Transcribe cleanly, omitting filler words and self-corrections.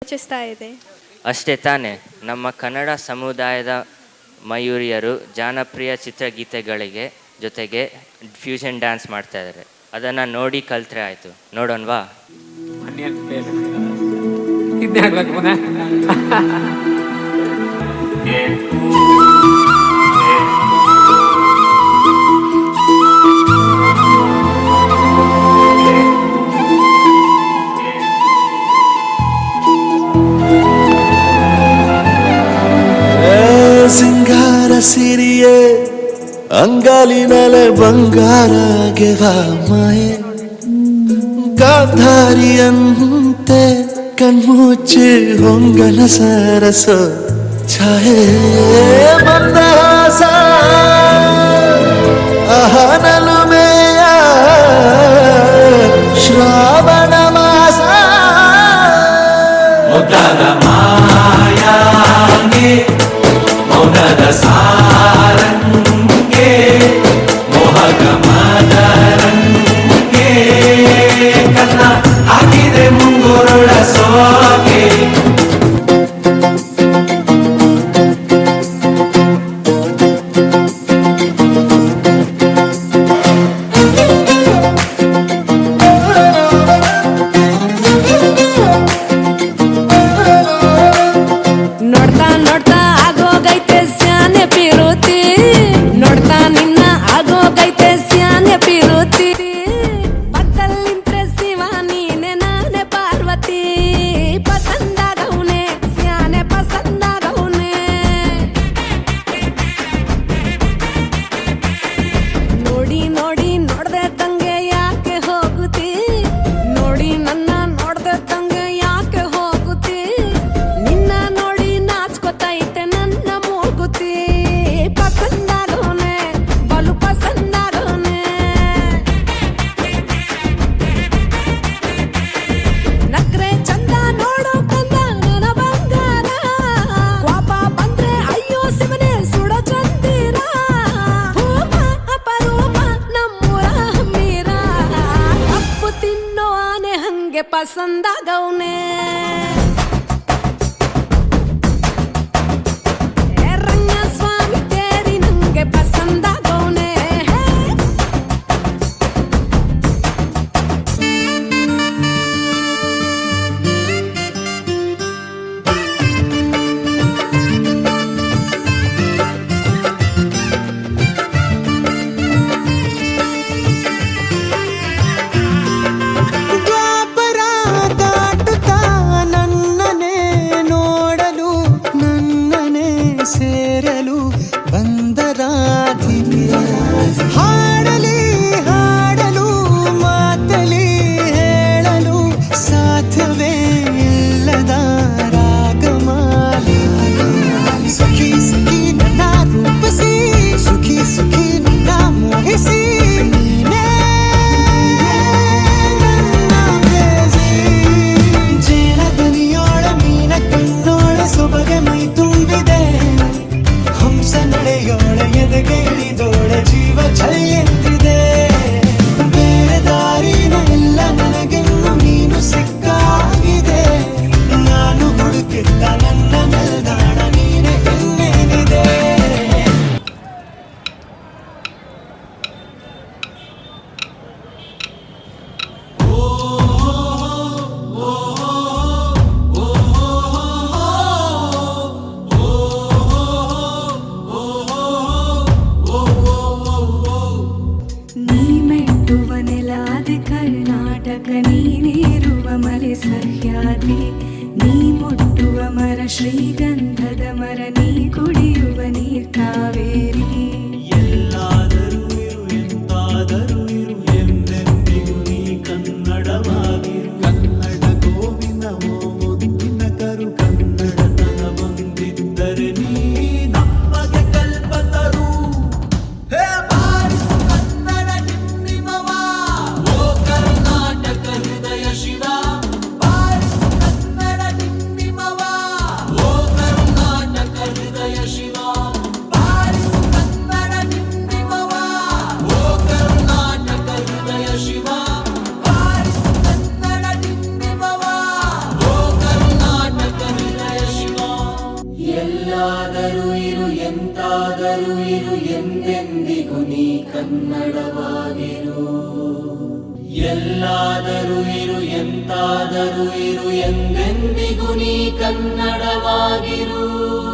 ಯೋಚಿಸ್ತಾ ಇದೆ. ಅಷ್ಟೇ ತಾನೇ, ನಮ್ಮ ಕನ್ನಡ ಸಮುದಾಯದ ಮಯೂರಿಯರು ಜನಪ್ರಿಯ ಚಿತ್ರಗೀತೆಗಳಿಗೆ ಜೊತೆಗೆ ಫ್ಯೂಷನ್ ಡ್ಯಾನ್ಸ್ ಮಾಡ್ತಾ ಇದ್ದಾರೆ. ಅದನ್ನು ನೋಡಿ ಕಲ್ತ್ರೆ ಆಯಿತು. ನೋಡೋಣವಾ? ಸಿಂಗಾರ ಸಿರಿಯೇ ಅಂಗಾಲಿನಲೆ ಬಂಗಾರಗೆ ಮಾಯೆ, ಗಾಂಧಾರಿಯಂತೆ ಕಣ್ಮುಚ್ಚಿ ಹೊಂಗನ ಸರಸ ಛಾಯೆ, ಮಂದಹಾಸ ಅಹನಲುಮೆಯ ಶ್ರಾವಣ ಮಾಸ, ಮುದ್ದದ ಮಾಯಾಂಗೆ ಮೌನದ ಸಾರಂಗೆ ಮೋಹಕ ಮದರಂಗೆ ಕನ್ನ ಹಾಕಿದೆ ಮುಂಗುರುಳ ಸೋಗೆ. ಪಸಂದಾಗವ್ನೆ ರಂಗಸ್ವಾಮಿ ತೇರಿ ನಂಗೆ ಪಸಂದಾಗವ್ನೆ. ಸೇರಲು ಬಂದರಾಧಿಕೆ, ಹಾಡಲಿ ಹಾಡಲು ಮಾತಲಿ ಹೇಳಲು ಸಾಧ್ಯವೇ ಇಲ್ಲದ ರಾಗಮಾಲಿ, ಸಖಿ ಸಖಿ ನನ್ನ ರೂಪಿಸಿ ಸುಖಿ ಸುಖಿ ನಿನ್ನ ಮೋಹಿಸಿ, ನೀನೇ ನನ್ನ ಪ್ರೇಯಸಿ, ಜೇನ ದನಿಯೋಳ ಮೀನ ಕಣ್ಣೋಳ ಸೊಬಗೆ ಮೈ ತುಂಬಿದೆ, ಹಂಸ ನಡೆಯೋಳ ಎದೆಗೆ ಇಳಿದೋಳ ಜೀವ ಛಲ್ಲೆಂತಿದೆ, ಬೇರೆ ದಾರಿನ ಎಲ್ಲ ನನಗೆನ್ನು ನೀನು ಸಿಕ್ಕಾಗಿದೆ, ನಾನು ಹುಡುಕಿದ್ದ ನನ್ನ ನಿಲ್ದಾಣ ನೀನೆ ಇನ್ನೇನಿದೆ. ಕರ್ನಾಟಕ ನೀನಿರುವ ಮಲೆ ಸಹ್ಯಾದ್ರಿ, ನೀ ಮುಟ್ಟುವ ಮರ ಶ್ರೀಗಂಧದ ಮರ, ನೀ ಕುಡಿಯುವ ನೀರ್ ಕಾವೇರಿ. ಎಲ್ಲಾದರೂ ಇರು ಎಂತಾದರೂ ಇರು ಎಂದೆಂದಿಗೂ ನೀ ಕನ್ನಡವಾಗಿರು, ಕನ್ನಡ ಗೋವಿಂದವೋ ಮುದ್ದಿನ ಕರು, ಕನ್ನಡತನ ಬಂದಿದ್ದರೆ ನೀ ನಮಗೆ ಕಲ್ಪತರು. ಕನ್ನಡ ನಿಮ್ಮಿಮವ ಓ ಕರ್ನಾಟಕ ಹೃದಯ ಶಿವ, ಕನ್ನಡ ನಿಮ್ಮಿಮವ ಓ ಕರ್ನಾಟಕ ಹೃದಯ ಶಿವ, ಕನ್ನಡ ಎಲ್ಲಾದರೂ ಇರು ಎಂತಾದರೂ ಇರು ಎಂದೆಂದಿಗೂ ನೀ ಕನ್ನಡವಾಗಿರು. ಎಲ್ಲಾದರೂ ಇರು ಎಂತಾದರೂ ಇರು ಎಂದೆಂದಿಗೂ ನೀ ಕನ್ನಡವಾಗಿರು.